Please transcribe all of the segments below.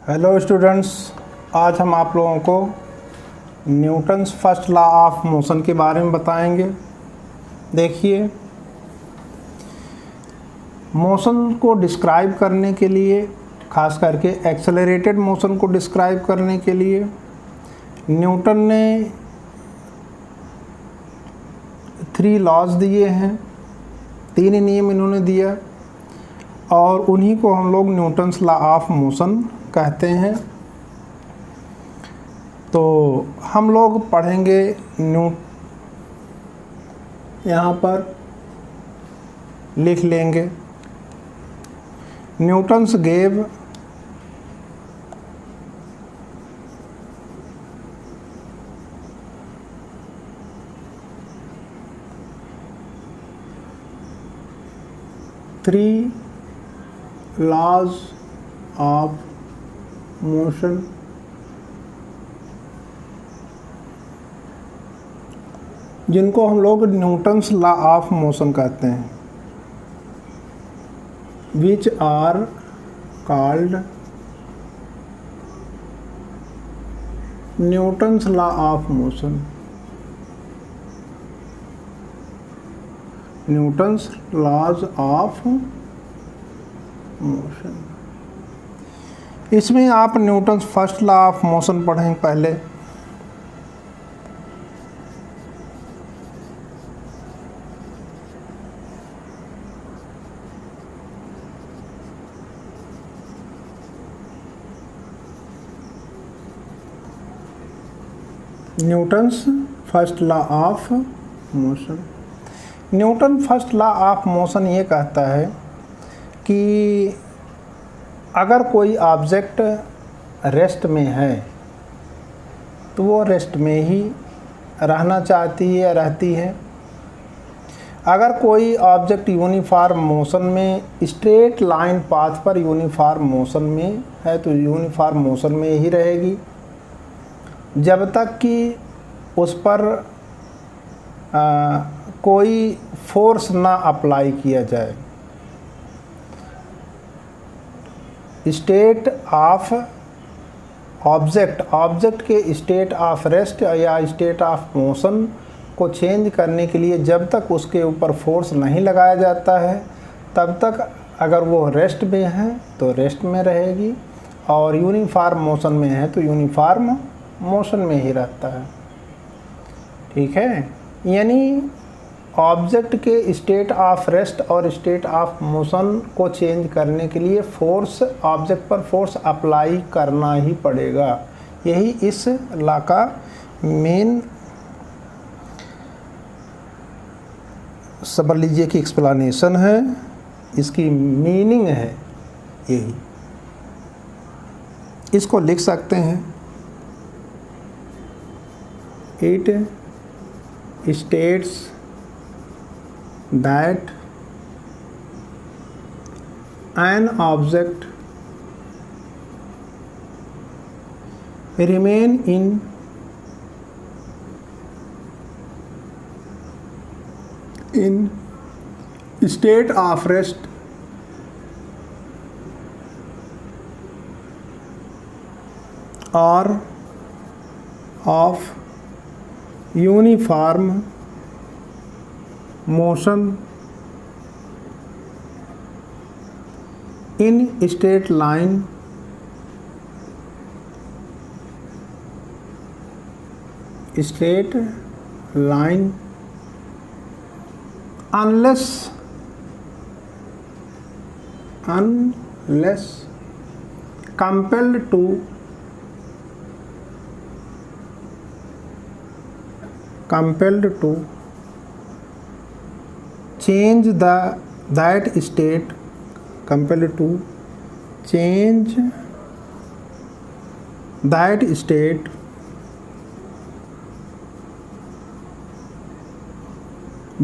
Hello students, आज हम आप लोगों को Newton's first law of motion के बारे में बताएंगे। देखिए, मोशन को डिस्क्राइब करने के लिए, खास करके एक्सेलरेटेड मोशन को डिस्क्राइब करने के लिए न्यूटन ने 3 लॉज दिए हैं। 3 नियम इन्होंने दिया और उन्हीं को हम लोग न्यूटन्स लॉ ऑफ मोशन कहते हैं। तो हम लोग पढ़ेंगे यहाँ पर लिख लेंगे, Newton's gave three laws of motion जिनको हम लोग न्यूटन्स लॉ ऑफ मोशन कहते हैं, which are called Newton's law of motion. Newton's laws of motion, इसमें आप Newton's first law of motion पढ़ेंगे पहले। Newton's first law of motion. Newton first law of motion ये कहता है कि अगर कोई ऑब्जेक्ट रेस्ट में है तो वो रेस्ट में ही रहना चाहती है या रहती है। अगर कोई ऑब्जेक्ट यूनिफॉर्म मोशन में, स्ट्रेट लाइन पाथ पर यूनिफॉर्म मोशन में है तो यूनिफॉर्म मोशन में ही रहेगी जब तक कि उस पर कोई फोर्स ना अप्लाई किया जाए। स्टेट ऑफ ऑब्जेक्ट के स्टेट ऑफ रेस्ट या स्टेट ऑफ मोशन को चेंज करने के लिए जब तक उसके ऊपर फोर्स नहीं लगाया जाता है तब तक अगर वो रेस्ट में है तो रेस्ट में रहेगी और यूनिफॉर्म मोशन में है तो यूनिफॉर्म मोशन में ही रहता है। ठीक है, यानी ऑब्जेक्ट के स्टेट ऑफ रेस्ट और स्टेट ऑफ मोशन को चेंज करने के लिए फोर्स, ऑब्जेक्ट पर फोर्स अप्लाई करना ही पड़ेगा। यही इस लॉ का मेन, समझ लीजिए कि एक्सप्लेनेशन है, इसकी मीनिंग है यही। इसको लिख सकते हैं, it states that an object remain in state of rest or of uniform motion in straight line unless compelled to change that state, compelled to change that state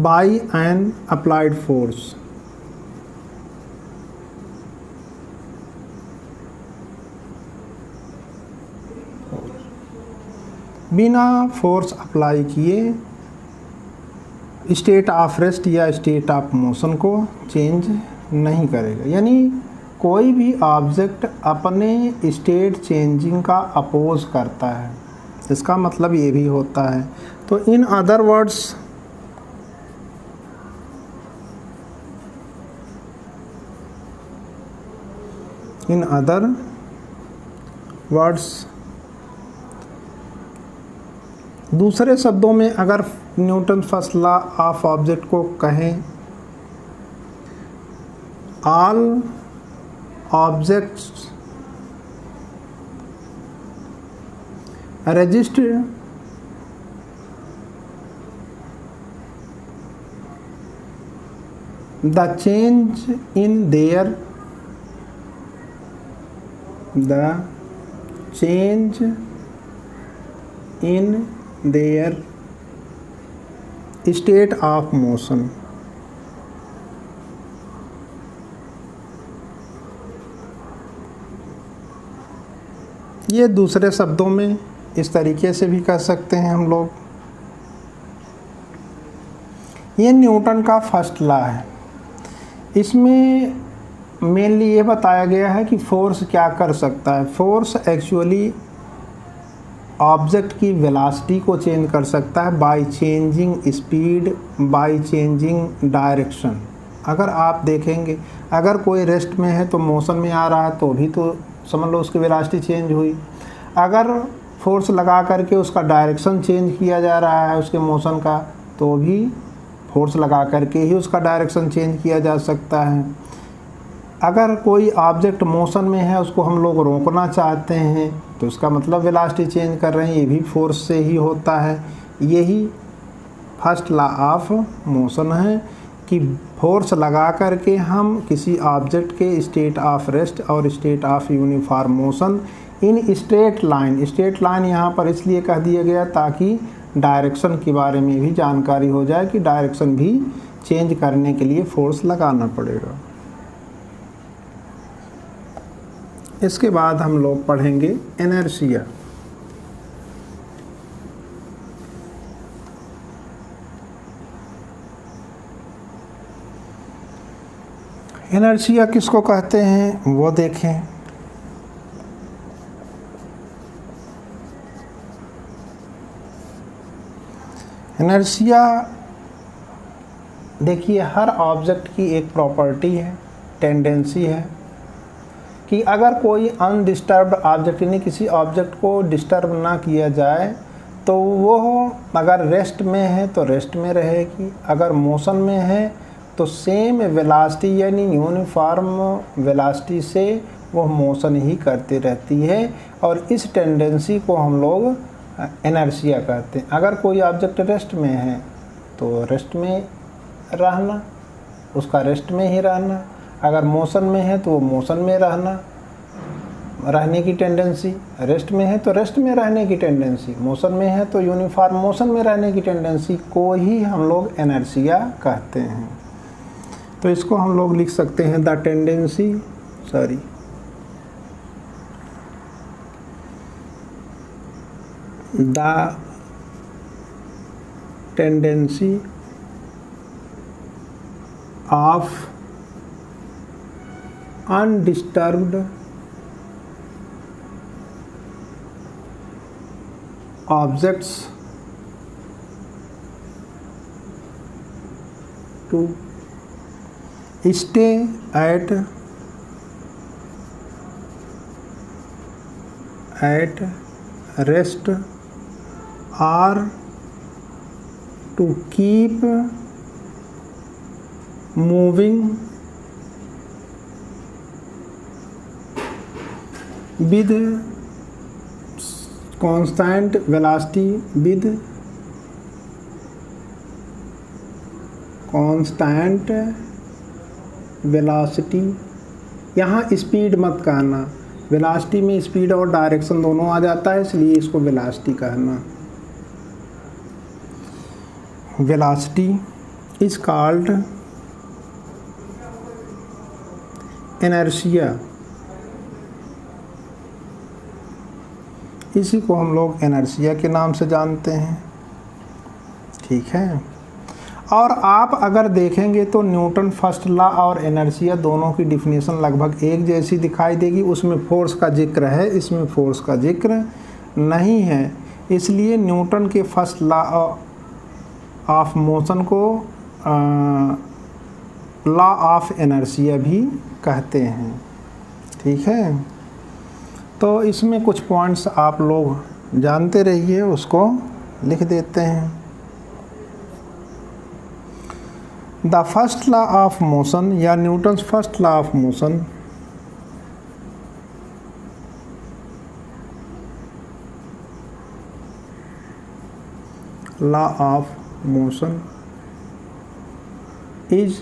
by an applied force। बिना force apply किए state of rest या state of motion को change नहीं करेगा। यानी कोई भी object अपने स्टेट चेंजिंग का अपोज करता है, इसका मतलब ये भी होता है। तो इन अदर वर्ड्स दूसरे शब्दों में अगर Newton first law of object को कहें, all objects register the change in their state of motion। ये दूसरे शब्दों में इस तरीके से भी कह सकते हैं हम लोग। ये न्यूटन का फर्स्ट लॉ है। इसमें मेनली ये बताया गया है कि फोर्स क्या कर सकता है। फोर्स एक्चुअली ऑब्जेक्ट की वेलोसिटी को चेंज कर सकता है by changing speed, by changing direction. अगर आप देखेंगे, अगर कोई रेस्ट में है तो मोशन में आ रहा है तो भी तो समझ लो उसकी वेलोसिटी चेंज हुई। अगर फोर्स लगा करके उसका डायरेक्शन चेंज किया जा रहा है उसके मोशन का, तो भी फोर्स लगा करके ही उसका डायरेक्शन चेंज किया जा सकता है। अगर कोई ऑब्जेक्ट मोशन में है, उसको हम लोग रोकना चाहते हैं, तो उसका मतलब वेलोसिटी चेंज कर रहे हैं, ये भी फोर्स से ही होता है। यही फर्स्ट लॉ ऑफ मोशन है कि फोर्स लगा करके हम किसी ऑब्जेक्ट के स्टेट ऑफ रेस्ट और state of uniform motion in straight line यहाँ पर इसलिए कह दिया गया ताकि डायरेक्शन के बारे में भी जानकारी हो जाए कि डायरेक्शन भी चेंज करने के लिए फोर्स लगाना पड़ेगा। इसके बाद हम लोग पढ़ेंगे इनर्शिया। इनर्शिया किसको कहते हैं वो देखें। इनर्शिया देखिए, हर ऑब्जेक्ट की एक प्रॉपर्टी है, टेंडेंसी है कि अगर कोई अनडिस्टर्ब्ड ऑब्जेक्ट यानी किसी ऑब्जेक्ट को डिस्टर्ब ना किया जाए तो वो अगर रेस्ट में है तो रेस्ट में रहेगी, अगर मोशन में है तो सेम वेलोसिटी यानी यूनिफॉर्म वेलोसिटी से वो मोशन ही करती रहती है, और इस टेंडेंसी को हम लोग इनर्शिया कहते हैं। अगर कोई ऑब्जेक्ट रेस्ट में है तो रेस्ट में रहना, उसका रेस्ट में ही रहना, अगर मोशन में है तो वो मोशन में रहने की टेंडेंसी, रेस्ट में है तो रेस्ट में रहने की टेंडेंसी, मोशन में है तो यूनिफॉर्म मोशन में रहने की टेंडेंसी को ही हम लोग इनर्शिया कहते हैं। तो इसको हम लोग लिख सकते हैं the tendency of undisturbed objects to stay at rest or to keep moving with constant velocity, यहाँ स्पीड मत कहना, वेलोसिटी में स्पीड और डायरेक्शन दोनों आ जाता है, इसलिए इसको वेलोसिटी कहना। वेलोसिटी इज कॉल्ड इनर्शिया, इसी को हम लोग इनर्शिया के नाम से जानते हैं। ठीक है। और आप अगर देखेंगे तो न्यूटन फर्स्ट लॉ और इनर्शिया दोनों की डिफिनीशन लगभग एक जैसी दिखाई देगी। उसमें फोर्स का जिक्र है, इसमें फोर्स का जिक्र नहीं है। इसलिए न्यूटन के फर्स्ट लॉ ऑफ मोशन को लॉ ऑफ इनर्शिया भी कहते हैं। ठीक है, तो इसमें कुछ पॉइंट्स आप लोग जानते रहिए, उसको लिख देते हैं। The first law of motion या Newton's first law of motion law of motion is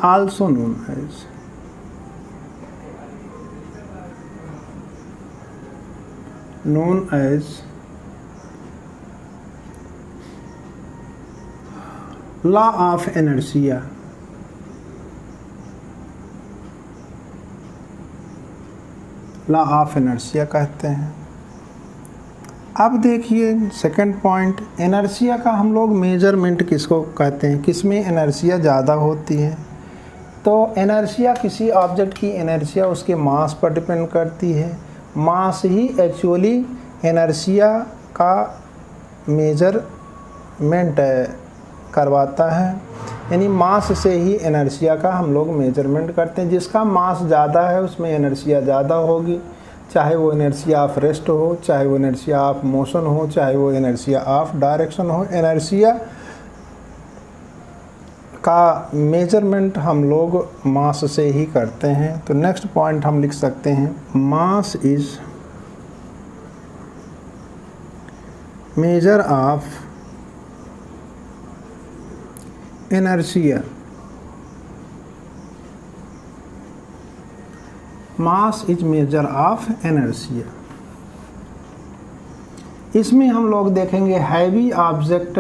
also known as law of inertia। Law of inertia कहते हैं। अब देखिए सेकंड पॉइंट, इनर्शिया का हम लोग मेजरमेंट किसको कहते हैं, किसमें इनर्शिया ज़्यादा होती है। तो इनर्शिया किसी ऑब्जेक्ट की इनर्शिया उसके मास पर डिपेंड करती है। मास ही एक्चुअली इनर्शिया का मेजरमेंट करवाता है, यानी मास से ही इनर्शिया का हम लोग मेजरमेंट करते हैं। जिसका मास ज़्यादा है उसमें इनर्शिया ज़्यादा होगी, चाहे वो इनर्शिया ऑफ रेस्ट हो, चाहे वो इनर्शिया ऑफ मोशन हो, चाहे वो इनर्शिया ऑफ डायरेक्शन हो। इनर्शिया का मेजरमेंट हम लोग मास से ही करते हैं। तो नेक्स्ट पॉइंट हम लिख सकते हैं, mass is measure of inertia. Mass is measure of inertia. इसमें हम लोग देखेंगे heavy object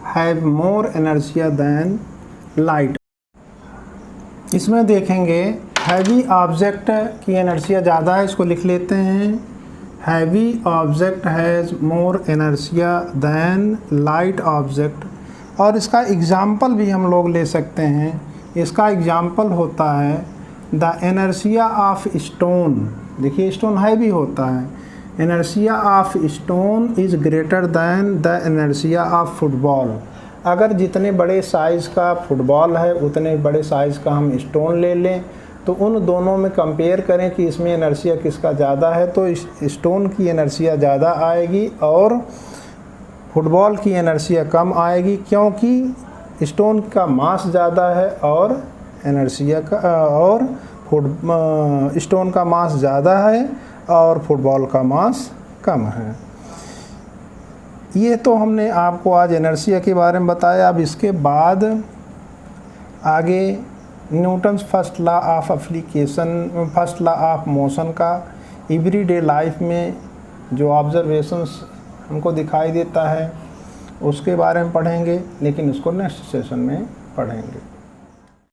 have more inertia than light. इसमें देखेंगे हैवी ऑब्जेक्ट की इनर्शिया ज़्यादा है, इसको लिख लेते हैं, heavy object has more inertia than light object. और इसका एग्ज़ाम्पल भी हम लोग ले सकते हैं। इसका एग्ज़ाम्पल होता है द इनर्शिया ऑफ स्टोन। देखिए स्टोन हैवी होता है, inertia of stone is greater than the inertia of football. अगर जितने बड़े साइज़ का फुटबॉल है उतने बड़े साइज़ का हम स्टोन ले लें तो उन दोनों में कंपेयर करें कि इसमें इनर्शिया किसका ज़्यादा है, तो स्टोन की इनर्शिया ज़्यादा आएगी और फुटबॉल की इनर्शिया कम आएगी, क्योंकि स्टोन का मास ज़्यादा है और इनर्शिया का स्टोन का मास ज़्यादा है और फुटबॉल का मास कम है। ये तो हमने आपको आज इनर्शिया के बारे में बताया। अब इसके बाद आगे Newton's first law of application, first law of motion का एवरीडे लाइफ में जो ऑब्जर्वेशंस हमको दिखाई देता है उसके बारे में पढ़ेंगे, लेकिन उसको नेक्स्ट सेशन में पढ़ेंगे।